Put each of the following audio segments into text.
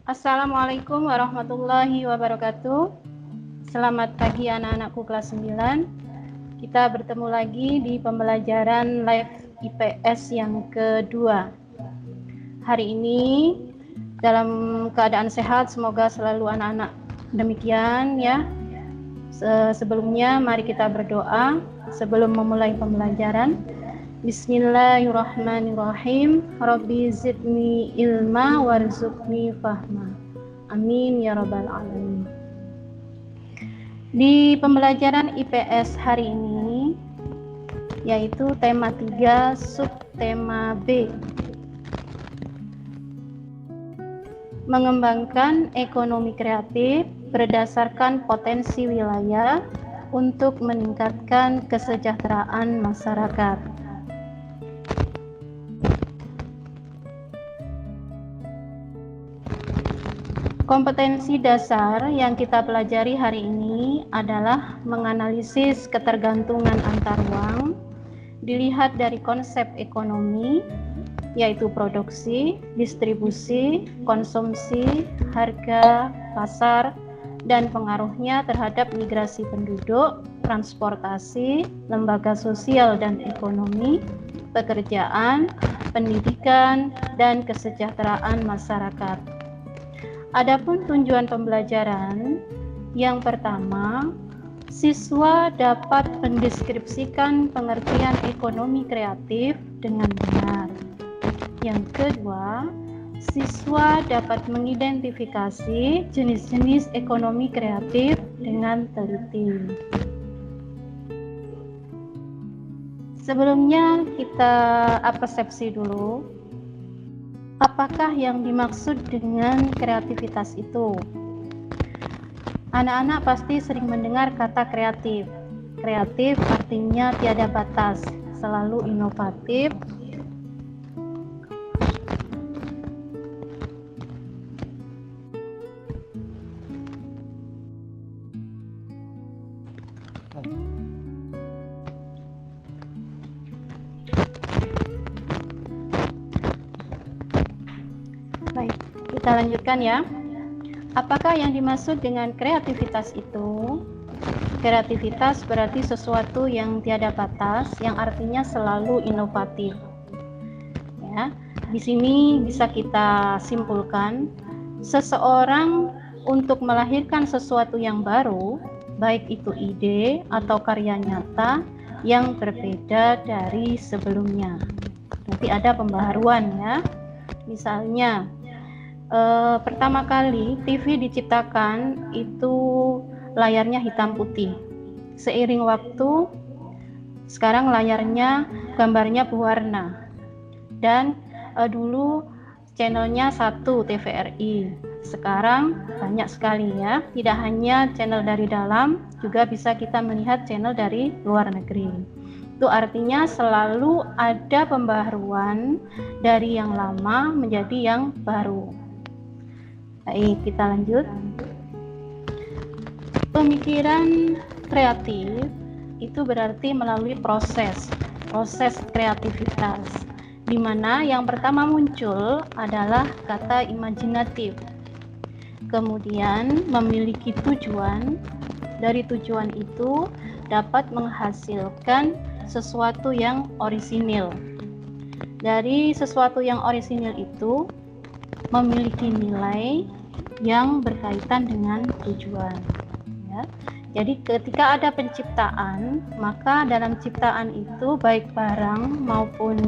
Assalamualaikum warahmatullahi wabarakatuh. Selamat pagi anak-anakku kelas 9. Kita bertemu lagi di pembelajaran live IPS yang kedua. Hari ini dalam keadaan sehat, semoga selalu anak-anak demikian ya. Sebelumnya mari kita berdoa sebelum memulai pembelajaran. Bismillahirrahmanirrahim. Rabbi zidni ilma warzuqni fahma. Amin ya rabbal alamin. Di pembelajaran IPS hari ini yaitu tema 3 subtema B. Mengembangkan ekonomi kreatif berdasarkan potensi wilayah untuk meningkatkan kesejahteraan masyarakat. Kompetensi dasar yang kita pelajari hari ini adalah menganalisis ketergantungan antar uang, dilihat dari konsep ekonomi, yaitu produksi, distribusi, konsumsi, harga, pasar, dan pengaruhnya terhadap migrasi penduduk, transportasi, lembaga sosial dan ekonomi, pekerjaan, pendidikan, dan kesejahteraan masyarakat. Adapun tujuan pembelajaran, yang pertama, siswa dapat mendeskripsikan pengertian ekonomi kreatif dengan benar. Yang kedua, siswa dapat mengidentifikasi jenis-jenis ekonomi kreatif dengan teliti. Sebelumnya kita persepsi dulu. Apakah yang dimaksud dengan kreativitas itu? Anak-anak pasti sering mendengar kata kreatif. Kreatif artinya tiada batas, selalu inovatif. Baik, kita lanjutkan ya. Apakah yang dimaksud dengan kreativitas itu? Kreativitas berarti sesuatu yang tiada batas, yang artinya selalu inovatif. Ya, di sini bisa kita simpulkan, seseorang untuk melahirkan sesuatu yang baru, baik itu ide atau karya nyata yang berbeda dari sebelumnya. Berarti ada pembaharuan ya. Misalnya, pertama kali TV diciptakan itu layarnya hitam putih. Seiring waktu, sekarang layarnya gambarnya berwarna. Dan dulu channelnya 1 TVRI. Sekarang banyak sekali ya. Tidak hanya channel dari dalam, juga bisa kita melihat channel dari luar negeri. Itu artinya selalu ada pembaharuan dari yang lama menjadi yang baru. Baik, kita lanjut. Pemikiran kreatif itu berarti melalui proses kreativitas, di mana yang pertama muncul adalah kata imajinatif. Kemudian memiliki tujuan, dari tujuan itu dapat menghasilkan sesuatu yang orisinil. Dari sesuatu yang orisinil itu memiliki nilai yang berkaitan dengan tujuan. Ya. Jadi ketika ada penciptaan, maka dalam ciptaan itu baik barang maupun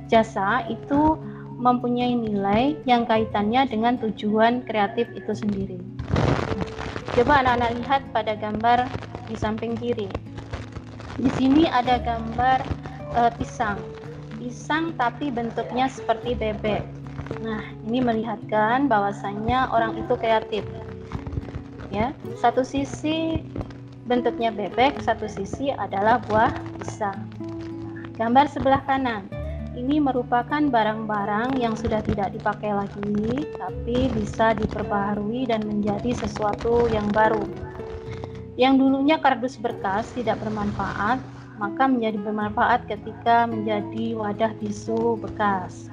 jasa itu mempunyai nilai yang kaitannya dengan tujuan kreatif itu sendiri. Coba anak-anak lihat pada gambar di samping kiri. Di sini ada gambar pisang tapi bentuknya seperti bebek. Nah, ini melihatkan bahwasannya orang itu kreatif. Ya, satu sisi bentuknya bebek, satu sisi adalah buah pisang. Gambar sebelah kanan, ini merupakan barang-barang yang sudah tidak dipakai lagi, tapi bisa diperbaharui dan menjadi sesuatu yang baru. Yang dulunya kardus bekas tidak bermanfaat, maka menjadi bermanfaat ketika menjadi wadah tisu bekas.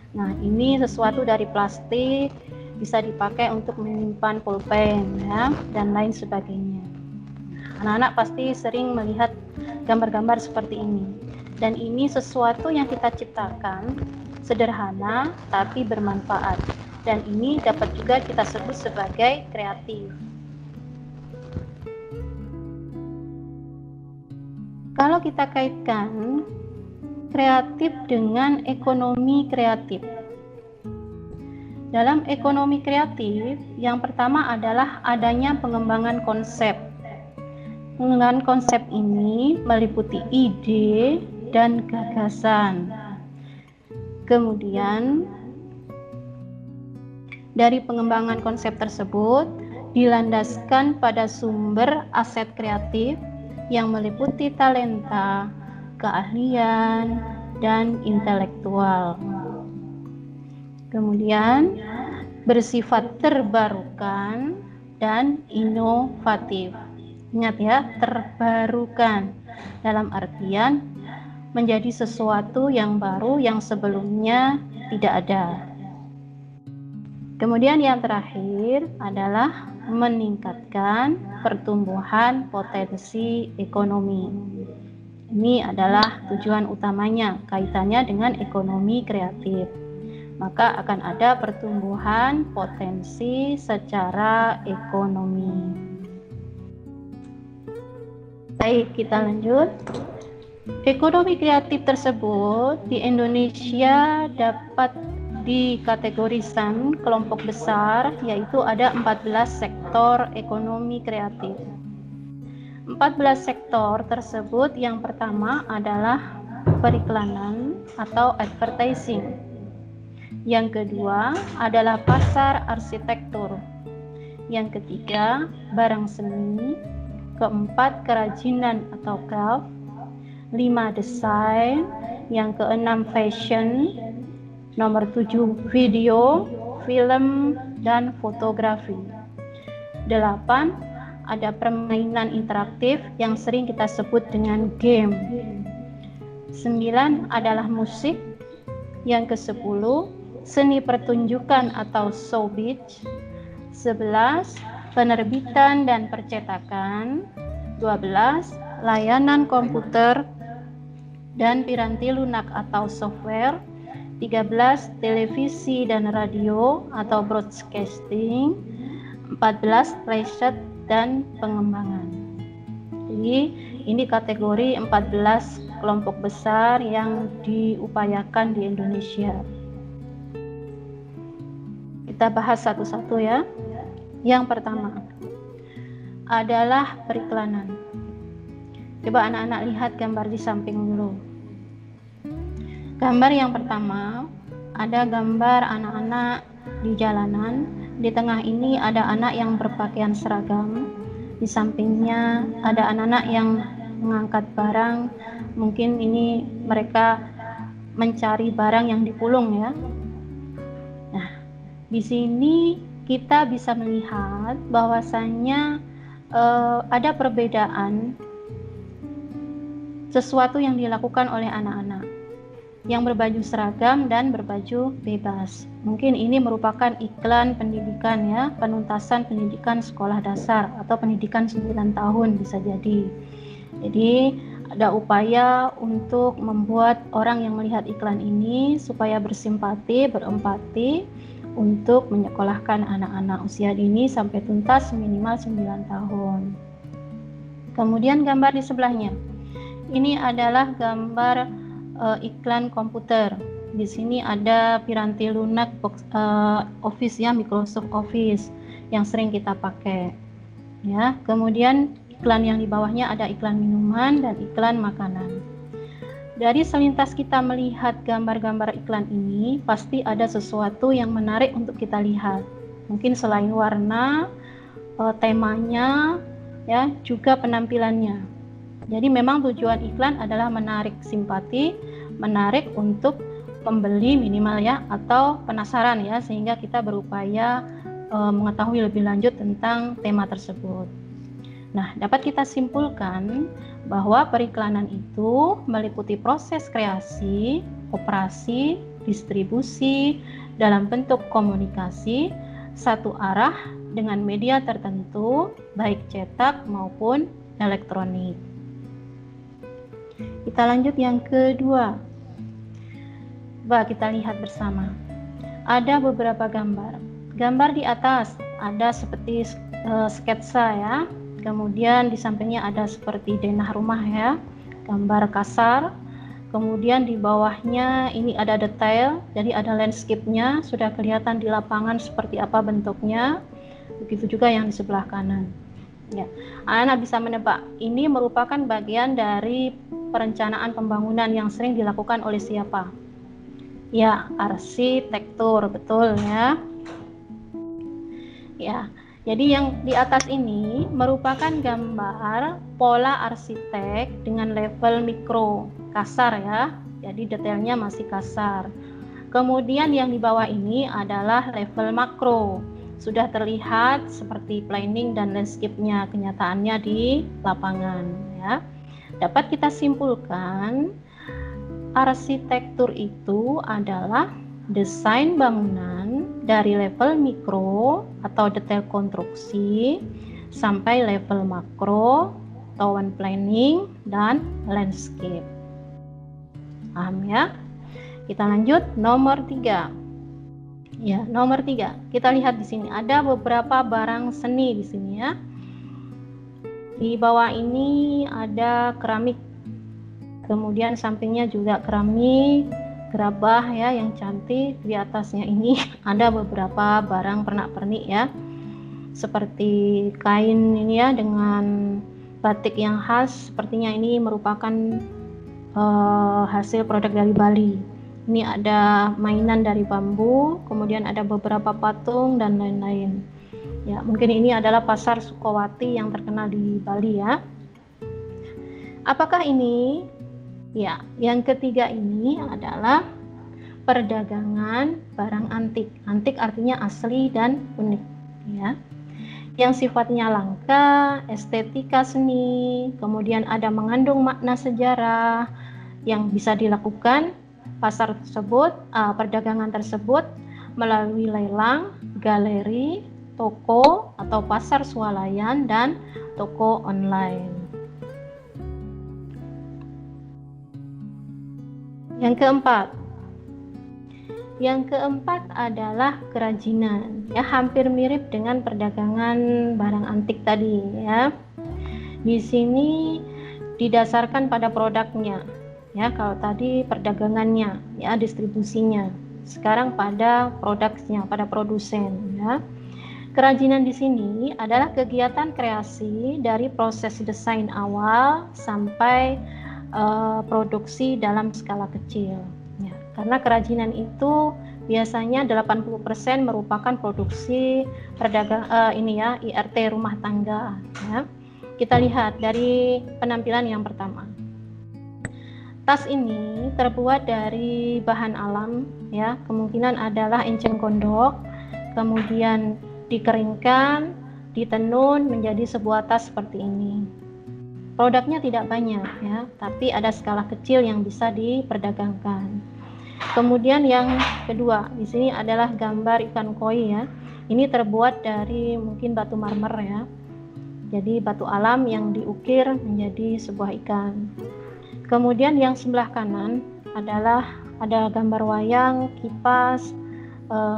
Nah, ini sesuatu dari plastik bisa dipakai untuk menyimpan pulpen ya, dan lain sebagainya. Anak-anak pasti sering melihat gambar-gambar seperti ini, dan ini sesuatu yang kita ciptakan sederhana tapi bermanfaat, dan ini dapat juga kita sebut sebagai kreatif. Kalau kita kaitkan kreatif dengan ekonomi kreatif, dalam ekonomi kreatif yang pertama adalah adanya pengembangan konsep. Pengembangan konsep ini meliputi ide dan gagasan. Kemudian dari pengembangan konsep tersebut dilandaskan pada sumber aset kreatif yang meliputi talenta, keahlian, dan intelektual. Kemudian bersifat terbarukan dan inovatif. Ingat ya, terbarukan dalam artian menjadi sesuatu yang baru yang sebelumnya tidak ada. Kemudian yang terakhir adalah meningkatkan pertumbuhan potensi ekonomi. Ini adalah tujuan utamanya, kaitannya dengan ekonomi kreatif. Maka akan ada pertumbuhan potensi secara ekonomi. Baik, kita lanjut. Ekonomi kreatif tersebut di Indonesia dapat dikategorikan kelompok besar, yaitu ada 14 sektor ekonomi kreatif. 14 sektor tersebut yang pertama adalah periklanan atau advertising. Yang kedua adalah pasar arsitektur. Yang ketiga barang seni. Keempat kerajinan atau craft. 5 desain. Yang keenam fashion. Nomor 7 video, film, dan fotografi. 8 ada permainan interaktif yang sering kita sebut dengan game. 9 adalah musik. Yang ke-10 seni pertunjukan atau showbiz. 11 penerbitan dan percetakan. 12 layanan komputer dan piranti lunak atau software. 13 televisi dan radio atau broadcasting. 14 riset dan pengembangan. Jadi ini kategori 14 kelompok besar yang diupayakan di Indonesia. Kita bahas satu-satu ya. Yang pertama adalah periklanan. Coba anak-anak lihat gambar di samping dulu. Gambar yang pertama ada gambar anak-anak di jalanan. Di tengah ini ada anak yang berpakaian seragam. Di sampingnya ada anak-anak yang mengangkat barang. Mungkin ini mereka mencari barang yang dipulung ya. Nah, di sini kita bisa melihat bahwasannya ada perbedaan sesuatu yang dilakukan oleh anak-anak yang berbaju seragam dan berbaju bebas. Mungkin ini merupakan iklan pendidikan ya, penuntasan pendidikan sekolah dasar atau pendidikan 9 tahun bisa jadi. Jadi ada upaya untuk membuat orang yang melihat iklan ini supaya bersimpati, berempati untuk menyekolahkan anak-anak usia dini sampai tuntas minimal 9 tahun. Kemudian gambar di sebelahnya. Ini adalah gambar iklan komputer. Di sini ada piranti lunak Office ya, Microsoft Office yang sering kita pakai. Ya, kemudian iklan yang di bawahnya ada iklan minuman dan iklan makanan. Dari selintas kita melihat gambar-gambar iklan ini, pasti ada sesuatu yang menarik untuk kita lihat. Mungkin selain warna, temanya, ya, juga penampilannya. Jadi memang tujuan iklan adalah menarik simpati, menarik untuk pembeli minimal ya, atau penasaran ya, sehingga kita berupaya mengetahui lebih lanjut tentang tema tersebut. Nah, dapat kita simpulkan bahwa periklanan itu meliputi proses kreasi, operasi, distribusi dalam bentuk komunikasi, satu arah dengan media tertentu, baik cetak maupun elektronik. Kita lanjut yang kedua. Coba kita lihat bersama. Ada beberapa gambar. Gambar di atas ada seperti sketsa ya. Kemudian di sampingnya ada seperti denah rumah ya, gambar kasar. Kemudian di bawahnya ini ada detail, jadi ada landscape-nya, sudah kelihatan di lapangan seperti apa bentuknya. Begitu juga yang di sebelah kanan. Ya, anak-anak bisa menebak, ini merupakan bagian dari perencanaan pembangunan yang sering dilakukan oleh siapa? Ya, arsitektur, betul ya. Ya, jadi yang di atas ini merupakan gambar pola arsitek dengan level mikro, kasar ya. Jadi detailnya masih kasar. Kemudian yang di bawah ini adalah level makro. Sudah terlihat seperti planning dan landscape-nya, kenyataannya di lapangan ya. Dapat kita simpulkan, arsitektur itu adalah desain bangunan dari level mikro atau detail konstruksi sampai level makro, town planning dan landscape. Paham ya? Kita lanjut nomor 3. Ya, nomor 3. Kita lihat di sini ada beberapa barang seni di sini ya. Di bawah ini ada keramik. Kemudian sampingnya juga keramik, gerabah ya yang cantik. Di atasnya ini ada beberapa barang pernak-pernik ya. Seperti kain ini ya dengan batik yang khas. Sepertinya ini merupakan hasil produk dari Bali. Ini ada mainan dari bambu, kemudian ada beberapa patung dan lain-lain. Ya, mungkin ini adalah pasar Sukowati yang terkenal di Bali ya. Apakah ini? Ya, yang ketiga ini adalah perdagangan barang antik. Antik artinya asli dan unik ya. Yang sifatnya langka, estetika seni, kemudian ada mengandung makna sejarah yang bisa dilakukan pasar tersebut, perdagangan tersebut melalui lelang, galeri, toko atau pasar swalayan dan toko online. Yang keempat adalah kerajinan, ya hampir mirip dengan perdagangan barang antik tadi ya. Di sini didasarkan pada produknya. Ya, kalau tadi perdagangannya, ya distribusinya. Sekarang pada produknya, pada produsen, ya. Kerajinan di sini adalah kegiatan kreasi dari proses desain awal sampai produksi dalam skala kecil. Ya, karena kerajinan itu biasanya 80% merupakan produksi IRT rumah tangga. Ya. Kita lihat dari penampilan yang pertama. Tas ini terbuat dari bahan alam, ya, kemungkinan adalah enceng gondok, kemudian dikeringkan, ditenun menjadi sebuah tas seperti ini. Produknya tidak banyak, ya, tapi ada skala kecil yang bisa diperdagangkan. Kemudian yang kedua, di sini adalah gambar ikan koi, ya. Ini terbuat dari mungkin batu marmer, ya. Jadi batu alam yang diukir menjadi sebuah ikan. Kemudian yang sebelah kanan adalah ada gambar wayang, kipas,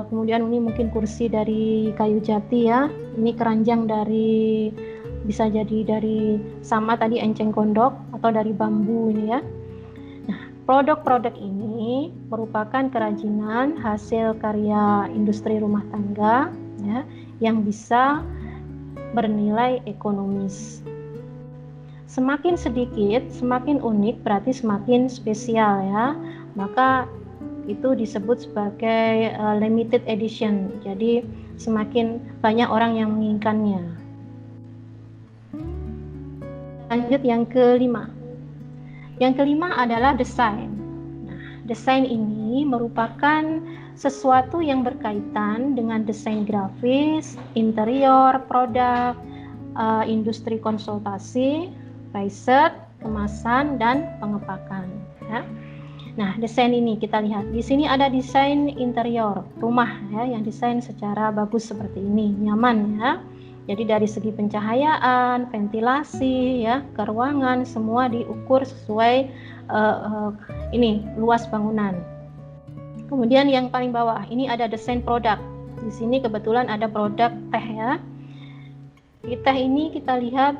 kemudian ini mungkin kursi dari kayu jati ya. Ini keranjang dari, bisa jadi dari sama tadi enceng gondok atau dari bambu ini ya. Nah, produk-produk ini merupakan kerajinan hasil karya industri rumah tangga ya, yang bisa bernilai ekonomis. Semakin sedikit, semakin unik berarti semakin spesial ya. Maka itu disebut sebagai limited edition. Jadi semakin banyak orang yang menginginkannya. Lanjut yang kelima. Yang kelima adalah desain. Nah, desain ini merupakan sesuatu yang berkaitan dengan desain grafis, interior, produk, industri konsultasi, riset, kemasan, dan pengepakan. Ya. Nah, desain ini kita lihat. Di sini ada desain interior rumah ya, yang desain secara bagus seperti ini, nyaman ya. Jadi dari segi pencahayaan, ventilasi ya, ke ruangan semua diukur sesuai ini luas bangunan. Kemudian yang paling bawah ini ada desain produk. Di sini kebetulan ada produk teh ya. Di teh ini kita lihat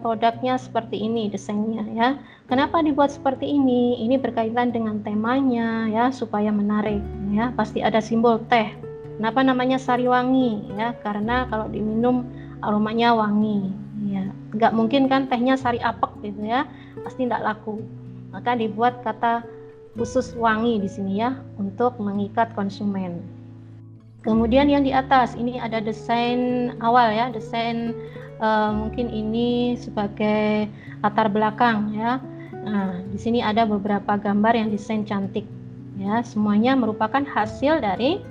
produknya seperti ini desainnya ya. Kenapa dibuat seperti ini? Ini berkaitan dengan temanya ya, supaya menarik ya. Pasti ada simbol teh. Kenapa namanya sari wangi ya? Karena kalau diminum aromanya wangi ya. Nggak mungkin kan tehnya sari apek gitu ya, pasti nggak laku. Maka dibuat kata khusus wangi di sini ya, untuk mengikat konsumen. Kemudian yang di atas ini ada desain awal ya, desain mungkin ini sebagai latar belakang ya. Nah, di sini ada beberapa gambar yang desain cantik ya, semuanya merupakan hasil dari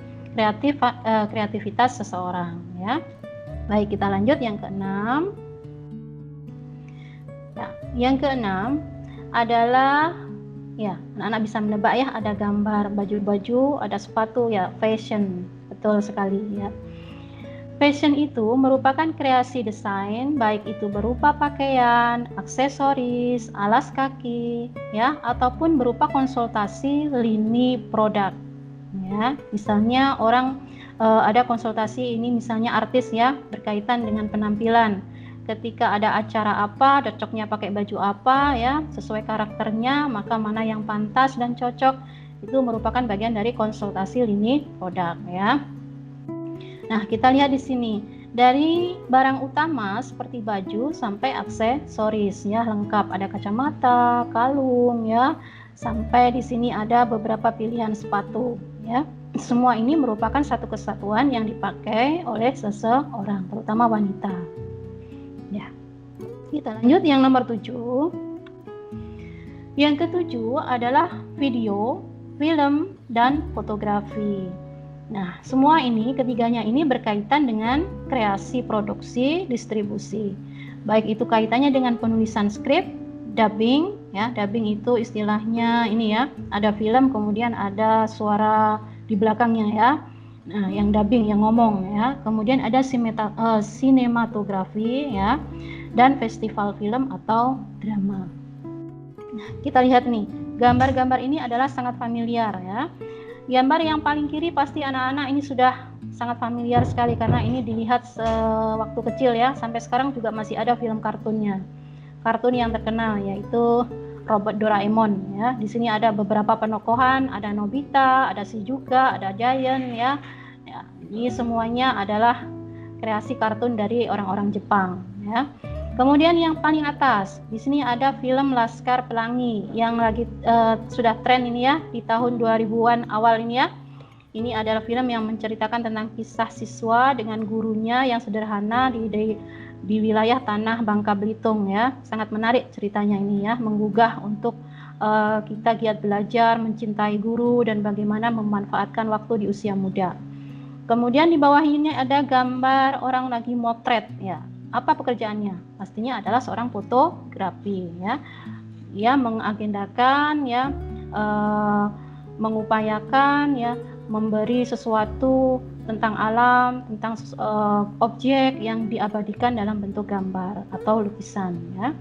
kreativitas seseorang ya. Baik, kita lanjut yang keenam. Ya, yang keenam adalah ya, anak-anak bisa menebak ya, ada gambar baju-baju, ada sepatu ya, fashion. Betul sekali ya. Fashion itu merupakan kreasi desain, baik itu berupa pakaian, aksesoris, alas kaki, ya, ataupun berupa konsultasi lini produk. Ya, misalnya orang ada konsultasi ini misalnya artis ya, berkaitan dengan penampilan. Ketika ada acara apa, cocoknya pakai baju apa ya, sesuai karakternya, maka mana yang pantas dan cocok, itu merupakan bagian dari konsultasi lini produk ya. Nah, kita lihat di sini dari barang utama seperti baju sampai aksesoris ya, lengkap, ada kacamata, kalung ya, sampai di sini ada beberapa pilihan sepatu ya. Semua ini merupakan satu kesatuan yang dipakai oleh seseorang, terutama wanita. Ya. Kita lanjut yang nomor 7. Yang ketujuh adalah video, film, dan fotografi. Nah, semua ini, ketiganya ini berkaitan dengan kreasi, produksi, distribusi. Baik itu kaitannya dengan penulisan skrip, dubbing, ya, dubbing itu istilahnya ini ya, ada film kemudian ada suara di belakangnya ya. Nah, yang dubbing, yang ngomong ya. Kemudian ada sinematografi ya, dan festival film atau drama. Nah, kita lihat nih, gambar-gambar ini adalah sangat familiar ya. Gambar yang paling kiri pasti anak-anak ini sudah sangat familiar sekali karena ini dilihat sewaktu kecil ya, sampai sekarang juga masih ada film kartunnya. Kartun yang terkenal yaitu Robot Doraemon ya. Di sini ada beberapa penokohan, ada Nobita, ada Shizuka, ada Giant ya. Ya, ini semuanya adalah kreasi kartun dari orang-orang Jepang ya. Kemudian yang paling atas, di sini ada film Laskar Pelangi yang lagi sudah tren ini ya di tahun 2000-an awal ini ya. Ini adalah film yang menceritakan tentang kisah siswa dengan gurunya yang sederhana di wilayah tanah Bangka Belitung ya. Sangat menarik ceritanya ini ya, menggugah untuk kita giat belajar, mencintai guru dan bagaimana memanfaatkan waktu di usia muda. Kemudian di bawah ini ada gambar orang lagi motret ya. Apa pekerjaannya? Pastinya adalah seorang fotografi ya. Ia mengagendakan ya, mengupayakan ya, memberi sesuatu tentang alam, tentang objek yang diabadikan dalam bentuk gambar atau lukisan ya.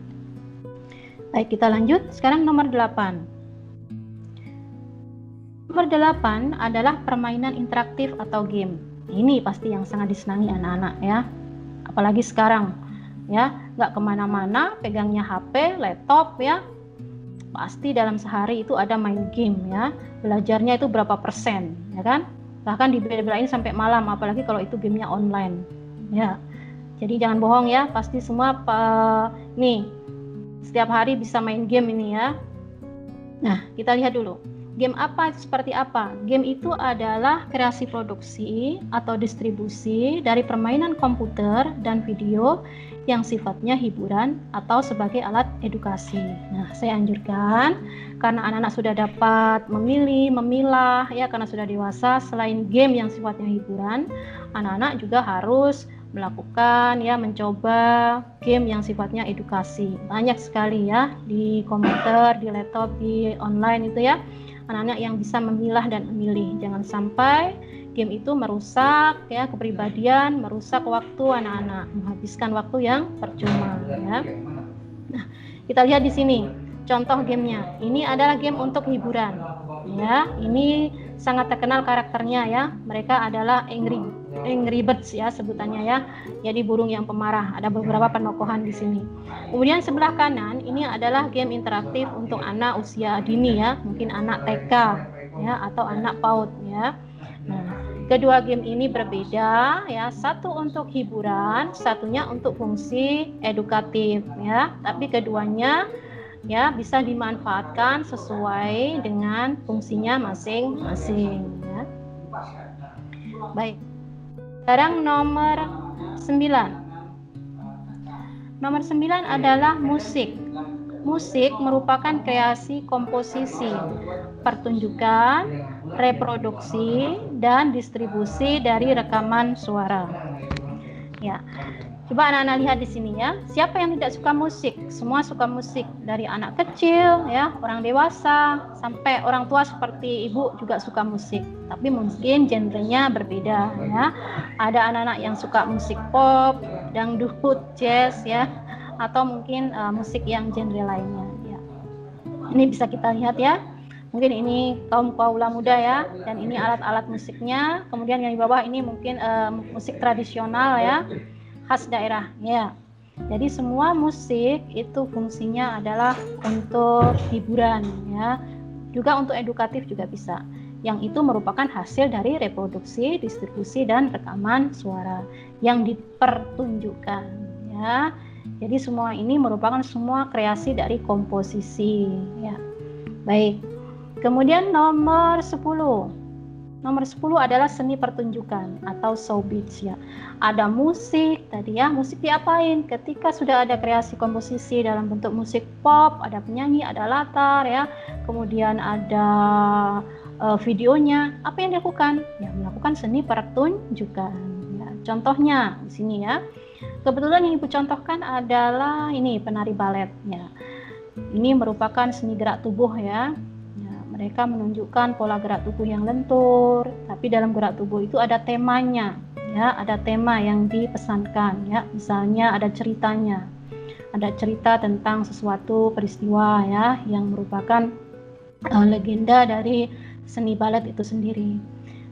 Baik, kita lanjut. Sekarang nomor 8. Nomor 8 adalah permainan interaktif atau game. Ini pasti yang sangat disenangi anak-anak ya. Apalagi sekarang ya, nggak kemana-mana, pegangnya HP, laptop ya, pasti dalam sehari itu ada main game ya, belajarnya itu berapa persen ya kan, bahkan dibela-belain sampai malam, apalagi kalau itu gamenya online ya. Jadi jangan bohong ya, pasti semua nih setiap hari bisa main game ini ya. Nah, kita lihat dulu game apa itu seperti apa. Game itu adalah kreasi produksi atau distribusi dari permainan komputer dan video yang sifatnya hiburan atau sebagai alat edukasi. Nah, saya anjurkan karena anak-anak sudah dapat memilih, memilah ya, karena sudah dewasa, selain game yang sifatnya hiburan, anak-anak juga harus melakukan ya, mencoba game yang sifatnya edukasi. Banyak sekali ya di komputer, di laptop, di online itu ya. anak-anak yang bisa memilah dan memilih. Jangan sampai game itu merusak ya kepribadian, merusak waktu anak-anak, menghabiskan waktu yang percuma ya. Nah, kita lihat di sini contoh gamenya. Ini adalah game untuk hiburan ya. Ini sangat terkenal karakternya ya. Mereka adalah Angry Birds ya sebutannya ya. Jadi burung yang pemarah. Ada beberapa penokohan di sini. Kemudian sebelah kanan ini adalah game interaktif untuk anak usia dini ya. Mungkin anak TK ya atau anak PAUD ya. Nah, kedua game ini berbeda ya. Satu untuk hiburan, satunya untuk fungsi edukatif ya. Tapi keduanya ya bisa dimanfaatkan sesuai dengan fungsinya masing-masing ya. Baik. Sekarang nomor 9. Nomor 9 adalah musik. Musik merupakan kreasi komposisi, pertunjukan, reproduksi, dan distribusi dari rekaman suara. Ya. Coba anak-anak lihat di sini ya. Siapa yang tidak suka musik? Semua suka musik, dari anak kecil ya, orang dewasa sampai orang tua seperti ibu juga suka musik. Tapi mungkin genrenya berbeda ya. Ada anak-anak yang suka musik pop, dangdut, jazz ya, atau mungkin musik yang genre lainnya ya. Ini bisa kita lihat ya. Mungkin ini kaum kaula muda ya, dan ini alat-alat musiknya. Kemudian yang di bawah ini mungkin musik tradisional ya, khas daerah ya. Jadi semua musik itu fungsinya adalah untuk hiburan ya, juga untuk edukatif juga bisa. Yang itu merupakan hasil dari reproduksi, distribusi, dan rekaman suara yang dipertunjukkan ya. Jadi semua ini merupakan semua kreasi dari komposisi ya. Baik. Kemudian nomor 10. Nomor 10 adalah seni pertunjukan atau showbiz ya. Ada musik tadi ya, musik diapain? Ketika sudah ada kreasi komposisi dalam bentuk musik pop, ada penyanyi, ada latar ya. Kemudian ada videonya. Apa yang dilakukan? Ya, melakukan seni pertunjukan. Ya, contohnya di sini ya. Kebetulan yang Ibu contohkan adalah ini penari balet ya. Ini merupakan seni gerak tubuh ya. Mereka menunjukkan pola gerak tubuh yang lentur, tapi dalam gerak tubuh itu ada temanya, ya, ada tema yang dipesankan, ya. Misalnya ada ceritanya, ada cerita tentang sesuatu peristiwa, ya, yang merupakan legenda dari seni balet itu sendiri.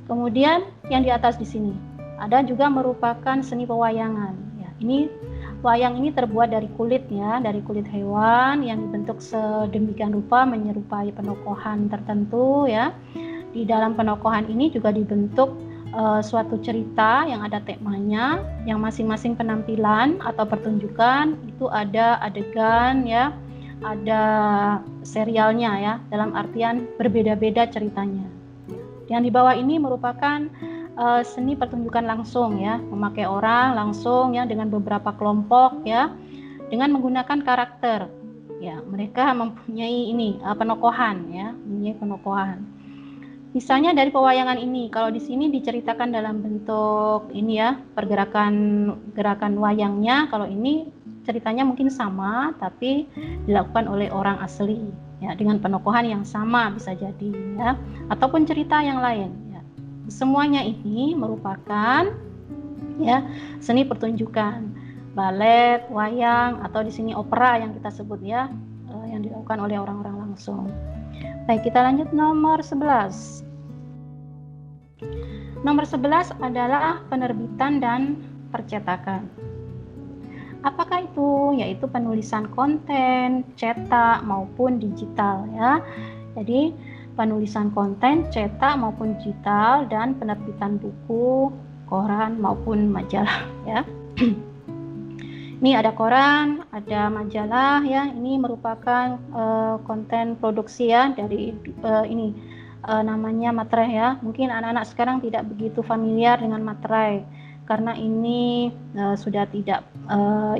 Kemudian yang di atas di sini ada juga merupakan seni pewayangan, ya. Ini wayang ini terbuat dari kulit ya, dari kulit hewan yang dibentuk sedemikian rupa menyerupai penokohan tertentu ya. Di dalam penokohan ini juga dibentuk suatu cerita yang ada temanya, yang masing-masing penampilan atau pertunjukan itu ada adegan ya, ada serialnya ya, dalam artian berbeda-beda ceritanya. Yang di bawah ini merupakan seni pertunjukan langsung ya, memakai orang langsung ya dengan beberapa kelompok ya, dengan menggunakan karakter ya. Mereka mempunyai ini penokohan ya, mempunyai penokohan. Misalnya dari pewayangan ini, kalau di sini diceritakan dalam bentuk ini ya, gerakan wayangnya. Kalau ini ceritanya mungkin sama tapi dilakukan oleh orang asli ya, dengan penokohan yang sama bisa jadi ya, ataupun cerita yang lain. Semuanya ini merupakan ya seni pertunjukan, balet, wayang, atau di sini opera yang kita sebut ya, yang dilakukan oleh orang-orang langsung. Baik, kita lanjut nomor 11. Nomor 11 adalah penerbitan dan percetakan. Apakah itu? Yaitu penulisan konten, cetak maupun digital ya. Jadi penulisan konten, cetak maupun digital, dan penerbitan buku, koran maupun majalah ya. Ini ada koran, ada majalah ya. Ini merupakan konten produksi ya dari namanya materai ya. Mungkin anak-anak sekarang tidak begitu familiar dengan materai karena ini sudah tidak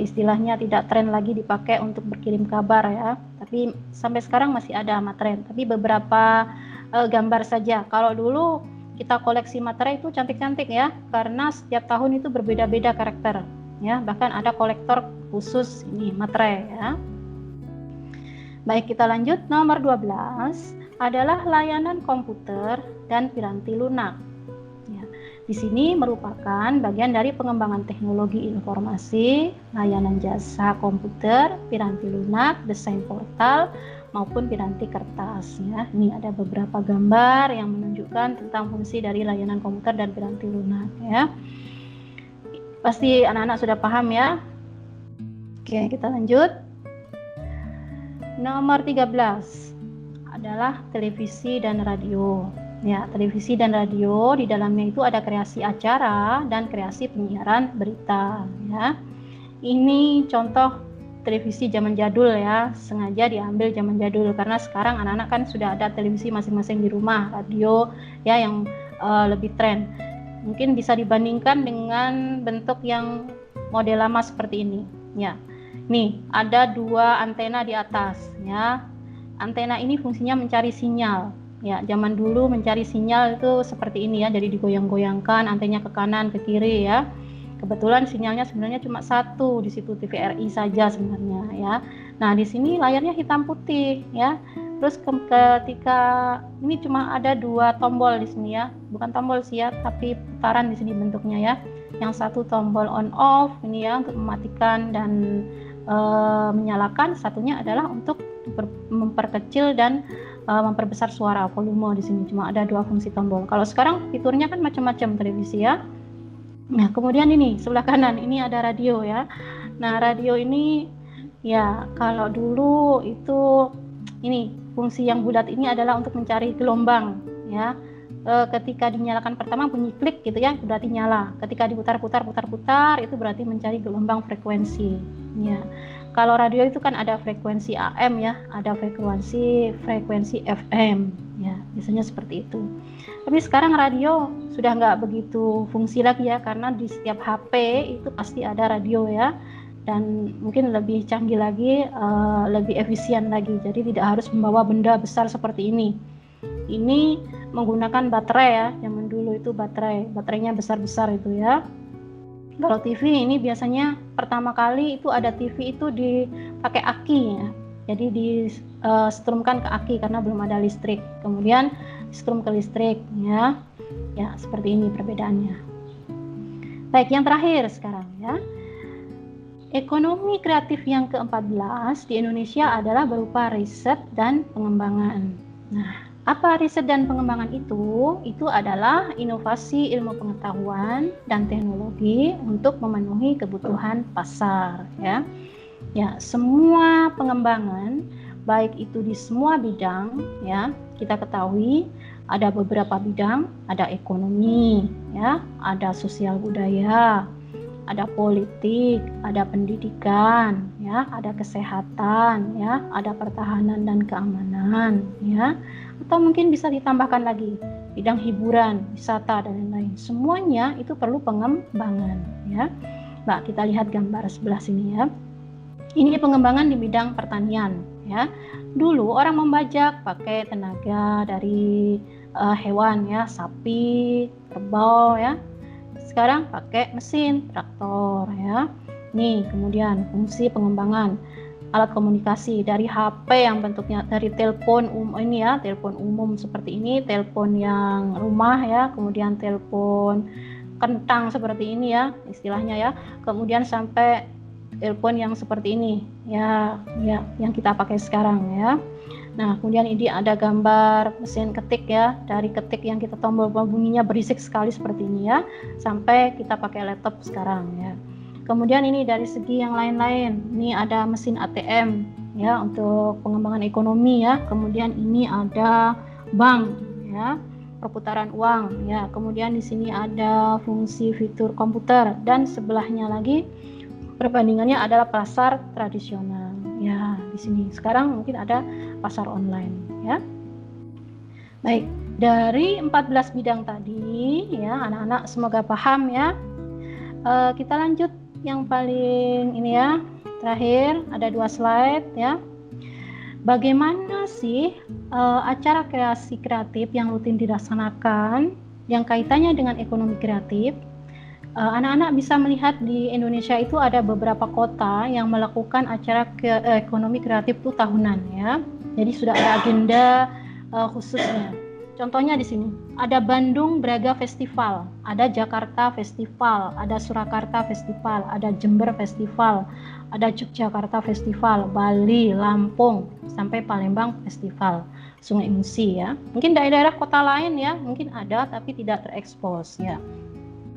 istilahnya tidak tren lagi dipakai untuk berkirim kabar ya. Tapi sampai sekarang masih ada materai, tapi beberapa gambar saja. Kalau dulu kita koleksi materai itu cantik-cantik ya, karena setiap tahun itu berbeda-beda karakter ya. Bahkan ada kolektor khusus ini materai ya. Baik, kita lanjut nomor 12. adalah layanan komputer dan piranti lunak. Ya, di sini merupakan bagian dari pengembangan teknologi informasi, layanan jasa komputer, piranti lunak, desain portal, maupun piranti kertas. Ya, ini ada beberapa gambar yang menunjukkan tentang fungsi dari layanan komputer dan piranti lunak. Ya, pasti anak-anak sudah paham ya. Oke, kita lanjut. Nomor 13 adalah televisi dan radio. Ya, televisi dan radio di dalamnya itu ada kreasi acara dan kreasi penyiaran berita. Ya, ini contoh televisi zaman jadul ya, sengaja diambil zaman jadul karena sekarang anak-anak kan sudah ada televisi masing-masing di rumah, radio ya yang lebih tren. Mungkin bisa dibandingkan dengan bentuk yang model lama seperti ini. Ya, nih ada 2 antena di atas ya. Antena ini fungsinya mencari sinyal. Ya, zaman dulu mencari sinyal itu seperti ini ya, jadi digoyang-goyangkan antenya ke kanan, ke kiri ya. Kebetulan sinyalnya sebenarnya cuma 1 di situ, TVRI saja sebenarnya ya. Nah, di sini layarnya hitam putih ya. Terus ketika ini cuma ada 2 tombol di sini ya. Bukan tombol sih ya, tapi putaran di sini bentuknya ya. Yang satu tombol on off ini ya untuk mematikan dan menyalakan, satunya adalah untuk memperkecil dan memperbesar suara, volume. Di sini cuma ada 2 fungsi tombol. Kalau sekarang fiturnya kan macam-macam televisi ya. Nah, kemudian ini sebelah kanan ini ada radio ya. Nah, radio ini ya kalau dulu itu ini fungsi yang bulat ini adalah untuk mencari gelombang ya. Ketika dinyalakan pertama bunyi klik gitu ya, berarti nyala. Ketika diputar-putar itu berarti mencari gelombang frekuensi ya. Kalau radio itu kan ada frekuensi AM ya, ada frekuensi FM ya, biasanya seperti itu. Tapi sekarang radio sudah nggak begitu fungsi lagi ya, karena di setiap HP itu pasti ada radio ya, dan mungkin lebih canggih lagi, lebih efisien lagi. Jadi tidak harus membawa benda besar seperti ini. Ini menggunakan baterai ya, zaman dulu itu baterainya besar-besar itu ya. Kalau TV ini biasanya pertama kali itu ada TV itu dipakai aki ya. Jadi distrumkan ke aki karena belum ada listrik. Kemudian strum ke listrik ya. Ya, seperti ini perbedaannya. Baik, yang terakhir sekarang ya. Ekonomi kreatif yang ke-14 di Indonesia adalah berupa riset dan pengembangan. Nah, apa riset dan pengembangan itu? Itu adalah inovasi ilmu pengetahuan dan teknologi untuk memenuhi kebutuhan pasar ya. Ya, semua pengembangan baik itu di semua bidang ya, kita ketahui ada beberapa bidang, ada ekonomi ya, ada sosial budaya, ada politik, ada pendidikan ya, ada kesehatan ya, ada pertahanan dan keamanan ya. Atau mungkin bisa ditambahkan lagi bidang hiburan, wisata dan lain-lain. Semuanya itu perlu pengembangan ya. Nah, kita lihat gambar sebelah sini ya. Ini pengembangan di bidang pertanian ya. Dulu orang membajak pakai tenaga dari hewan ya, sapi, kerbau ya. Sekarang pakai mesin, traktor ya. Nih, kemudian fungsi pengembangan alat komunikasi dari HP yang bentuknya dari telepon ini ya, telepon umum seperti ini, telepon yang rumah ya, kemudian telepon kentang seperti ini ya istilahnya ya, kemudian sampai telepon yang seperti ini ya, yang kita pakai sekarang ya. Nah, kemudian ini ada gambar mesin ketik ya, dari ketik yang kita tombol bunyinya berisik sekali seperti ini ya, sampai kita pakai laptop sekarang ya. Kemudian ini dari segi yang lain-lain, ini ada mesin ATM ya untuk pengembangan ekonomi ya. Kemudian ini ada bank ya, perputaran uang ya. Kemudian di sini ada fungsi fitur komputer dan sebelahnya lagi perbandingannya adalah pasar tradisional ya. Di sini sekarang mungkin ada pasar online ya. Baik, dari 14 bidang tadi ya anak-anak semoga paham ya. Kita lanjut yang paling ini ya, terakhir ada 2 slide ya. Bagaimana sih acara kreasi kreatif yang rutin dilaksanakan yang kaitannya dengan ekonomi kreatif? Anak-anak bisa melihat di Indonesia itu ada beberapa kota yang melakukan acara ekonomi kreatif itu tahunan ya. Jadi sudah ada agenda khususnya. Contohnya di sini, ada Bandung Braga Festival, ada Jakarta Festival, ada Surakarta Festival, ada Jember Festival, ada Yogyakarta Festival, Bali, Lampung, sampai Palembang Festival, Sungai Musi ya. Mungkin daerah-daerah kota lain ya, mungkin ada tapi tidak terekspos ya.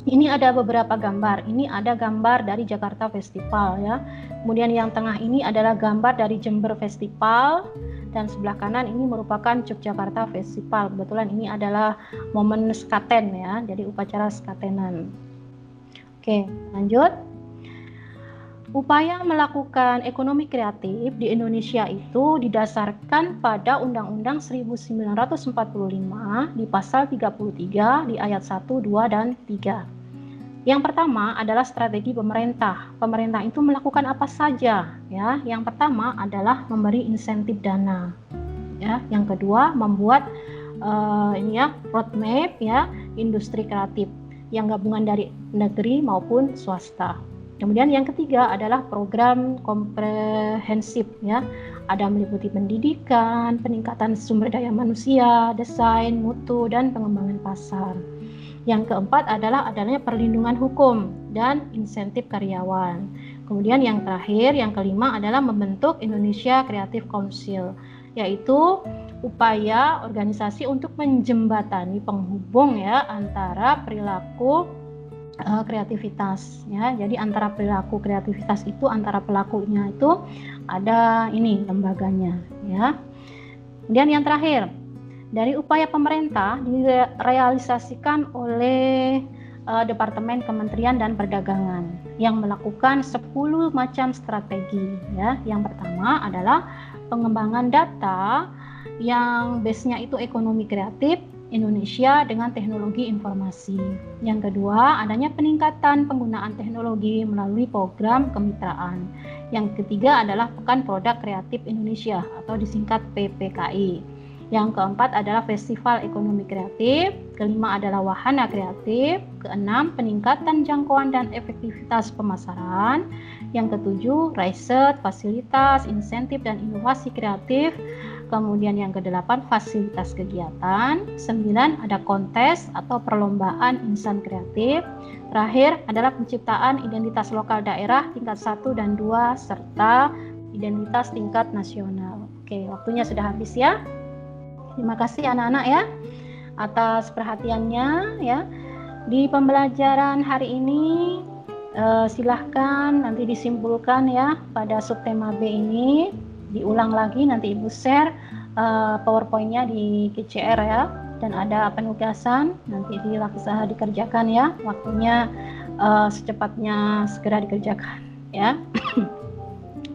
Ini ada beberapa gambar. Ini ada gambar dari Jakarta Festival ya. Kemudian yang tengah ini adalah gambar dari Jember Festival. Dan sebelah kanan ini merupakan Yogyakarta Festival. Kebetulan ini adalah momen skaten ya, jadi upacara skatenan. Oke, lanjut. Upaya melakukan ekonomi kreatif di Indonesia itu didasarkan pada Undang-Undang 1945 di pasal 33 di ayat 1, 2, dan 3. Yang pertama adalah strategi pemerintah. Pemerintah itu melakukan apa saja ya. Yang pertama adalah memberi insentif dana. Ya, yang kedua membuat roadmap ya industri kreatif yang gabungan dari negeri maupun swasta. Kemudian yang ketiga adalah program komprehensif ya. Ada meliputi pendidikan, peningkatan sumber daya manusia, desain, mutu, dan pengembangan pasar. Yang keempat adalah adanya perlindungan hukum dan insentif karyawan. Kemudian yang terakhir, yang kelima adalah membentuk Indonesia Creative Council, yaitu upaya organisasi untuk menjembatani penghubung ya antara perilaku kreativitas ya. Jadi antara perilaku kreativitas itu antara pelakunya itu ada ini lembaganya ya. Kemudian yang terakhir, dari upaya pemerintah direalisasikan oleh Departemen Kementerian dan Perdagangan yang melakukan 10 macam strategi ya. Yang pertama adalah pengembangan data yang base-nya itu ekonomi kreatif Indonesia dengan teknologi informasi. Yang kedua, adanya peningkatan penggunaan teknologi melalui program kemitraan. Yang ketiga adalah Pekan Produk Kreatif Indonesia atau disingkat PPKI. Yang keempat adalah Festival Ekonomi Kreatif, kelima adalah Wahana Kreatif, keenam peningkatan jangkauan dan efektivitas pemasaran, yang ketujuh riset, fasilitas, insentif dan inovasi kreatif, kemudian yang kedelapan fasilitas kegiatan, 9 ada kontes atau perlombaan insan kreatif, terakhir adalah penciptaan identitas lokal daerah tingkat 1 dan 2 serta identitas tingkat nasional. Oke, waktunya sudah habis ya. Terima kasih anak-anak ya atas perhatiannya ya. Di pembelajaran hari ini silahkan nanti disimpulkan ya pada subtema B ini, diulang lagi nanti Ibu share PowerPoint-nya di KCR ya, dan ada penugasan nanti dikerjakan ya, waktunya secepatnya segera dikerjakan ya.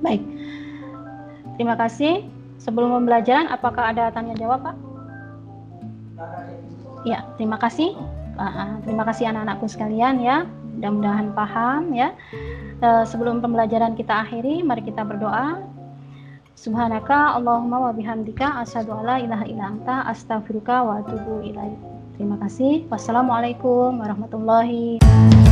Baik, terima kasih. Sebelum pembelajaran, apakah ada tanya jawab, Pak? Ya, terima kasih. Terima kasih anak-anakku sekalian ya. Mudah-mudahan paham ya. Sebelum pembelajaran kita akhiri, mari kita berdoa. Subhanaka Allahumma wa bihamdika asyhadu alla ilaha illa anta astaghfiruka wa atubu ilaik. Terima kasih. Wassalamualaikum warahmatullahi wabarakatuh.